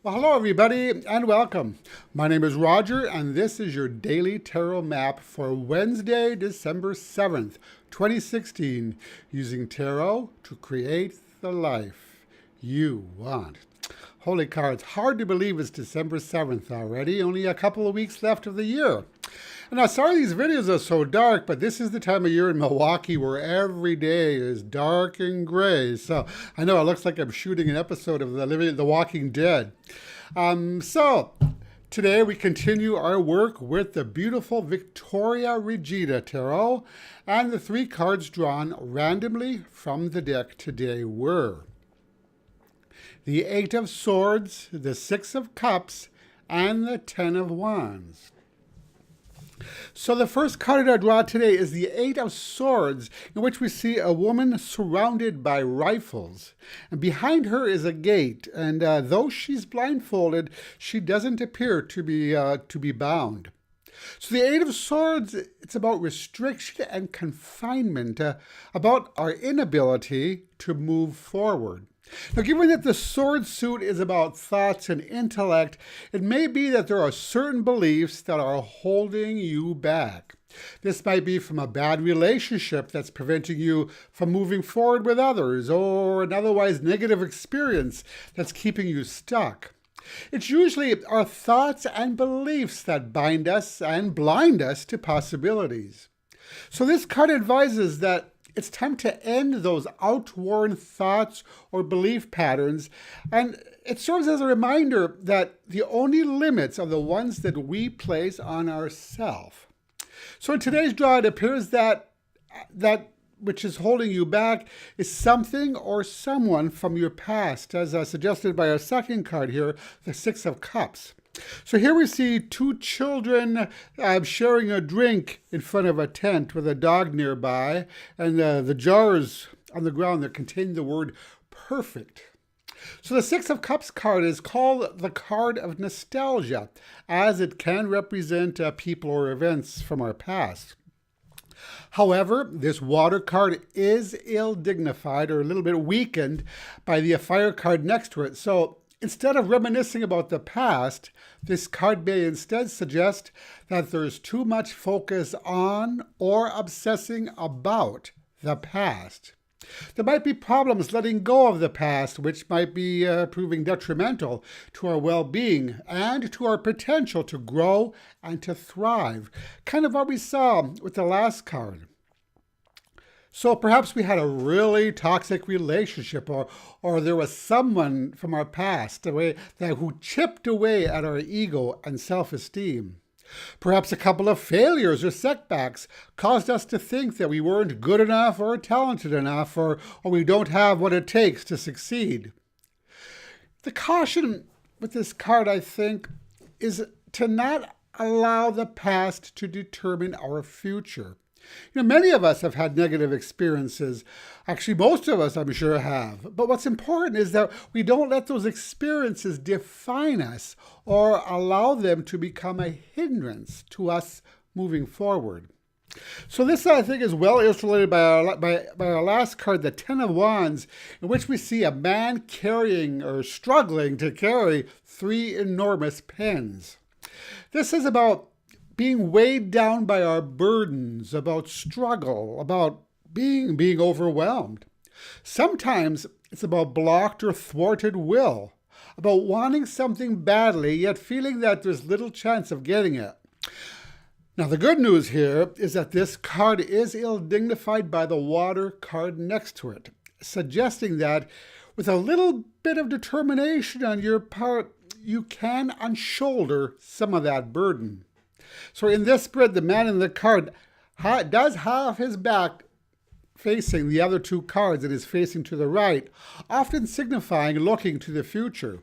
Well, hello, everybody, and welcome. My name is Roger, and this is your daily tarot map for Wednesday, December 7th, 2016, using tarot to create the life you want. Holy cow, it's hard to believe it's December 7th already, only a couple of weeks left of the year. And now, sorry these videos are so dark, but this is the time of year in Milwaukee where every day is dark and gray. So I know it looks like I'm shooting an episode of The Walking Dead. So today we continue our work with the beautiful Regina tarot, and the three cards drawn randomly from the deck today were the Eight of Swords, the Six of Cups, and the Ten of Wands. So the first card I draw today is the Eight of Swords, in which we see a woman surrounded by rifles. And behind her is a gate, and though she's blindfolded, she doesn't appear to be bound. So the Eight of Swords, it's about restriction and confinement, about our inability to move forward. Now, given that the sword suit is about thoughts and intellect, it may be that there are certain beliefs that are holding you back. This might be from a bad relationship that's preventing you from moving forward with others, or an otherwise negative experience that's keeping you stuck. It's usually our thoughts and beliefs that bind us and blind us to possibilities. So this card advises that it's time to end those outworn thoughts or belief patterns, and it serves as a reminder that the only limits are the ones that we place on ourselves. So in today's draw, it appears that which is holding you back is something or someone from your past, as suggested by our second card here, the Six of Cups. So here we see two children sharing a drink in front of a tent with a dog nearby, and the jars on the ground that contain the word perfect. So the Six of Cups card is called the card of nostalgia, as it can represent people or events from our past. However, this water card is ill-dignified or a little bit weakened by the fire card next to it. So instead of reminiscing about the past, this card may instead suggest that there's too much focus on or obsessing about the past. There might be problems letting go of the past, which might be proving detrimental to our well-being and to our potential to grow and to thrive. Kind of what we saw with the last card. So perhaps we had a really toxic relationship, or there was someone from our past who chipped away at our ego and self-esteem. Perhaps a couple of failures or setbacks caused us to think that we weren't good enough or talented enough, or we don't have what it takes to succeed. The caution with this card, I think, is to not allow the past to determine our future. Many of us have had negative experiences. Actually, most of us, I'm sure, have. But what's important is that we don't let those experiences define us or allow them to become a hindrance to us moving forward. So this, I think, is well illustrated by our last card, the Ten of Wands, in which we see a man carrying or struggling to carry three enormous pens. This is about being weighed down by our burdens, about struggle, about being overwhelmed. Sometimes it's about blocked or thwarted will, about wanting something badly, yet feeling that there's little chance of getting it. Now, the good news here is that this card is ill-dignified by the water card next to it, suggesting that with a little bit of determination on your part, you can unshoulder some of that burden. So in this spread, the man in the card does have his back facing the other two cards. It is facing to the right, often signifying looking to the future.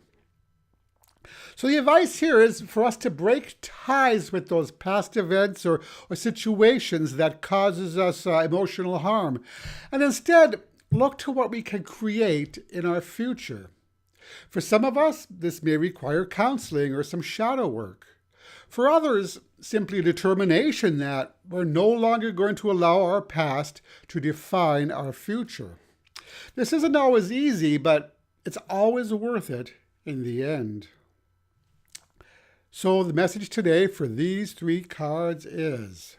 So the advice here is for us to break ties with those past events or situations that causes us emotional harm, and instead look to what we can create in our future. For some of us, this may require counseling or some shadow work. For others, simply determination that we're no longer going to allow our past to define our future. This isn't always easy, but it's always worth it in the end. So the message today for these 3 cards is: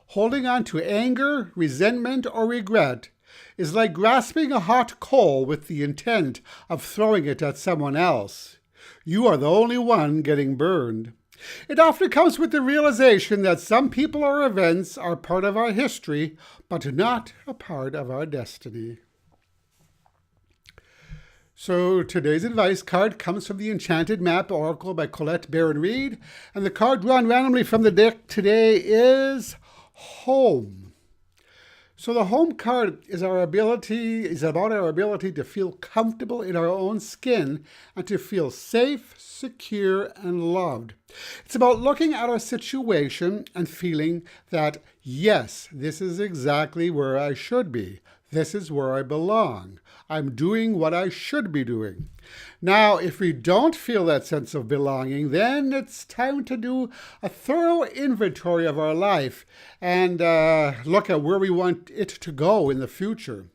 holding on to anger, resentment, or regret is like grasping a hot coal with the intent of throwing it at someone else. You are the only one getting burned. It often comes with the realization that some people or events are part of our history, but not a part of our destiny. So today's advice card comes from the Enchanted Map Oracle by Collette Baron-Reid, and the card drawn randomly from the deck today is Home. So the home card is about our ability to feel comfortable in our own skin and to feel safe, secure, and loved. It's about looking at our situation and feeling that, yes, this is exactly where I should be. This is where I belong. I'm doing what I should be doing. Now, if we don't feel that sense of belonging, then it's time to do a thorough inventory of our life and look at where we want it to go in the future.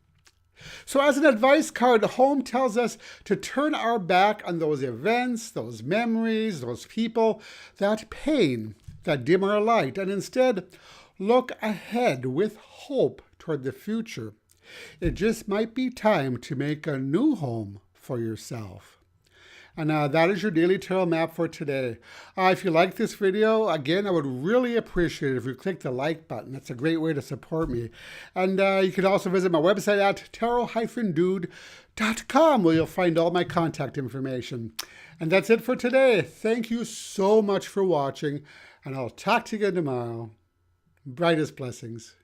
So as an advice card, Home tells us to turn our back on those events, those memories, those people, that pain, that dim our light, and instead look ahead with hope toward the future. It just might be time to make a new home for yourself. And that is your daily tarot map for today. If you like this video, again, I would really appreciate it if you click the like button. That's a great way to support me. And you can also visit my website at tarot-dude.com, where you'll find all my contact information. And that's it for today. Thank you so much for watching, and I'll talk to you again tomorrow. Brightest blessings.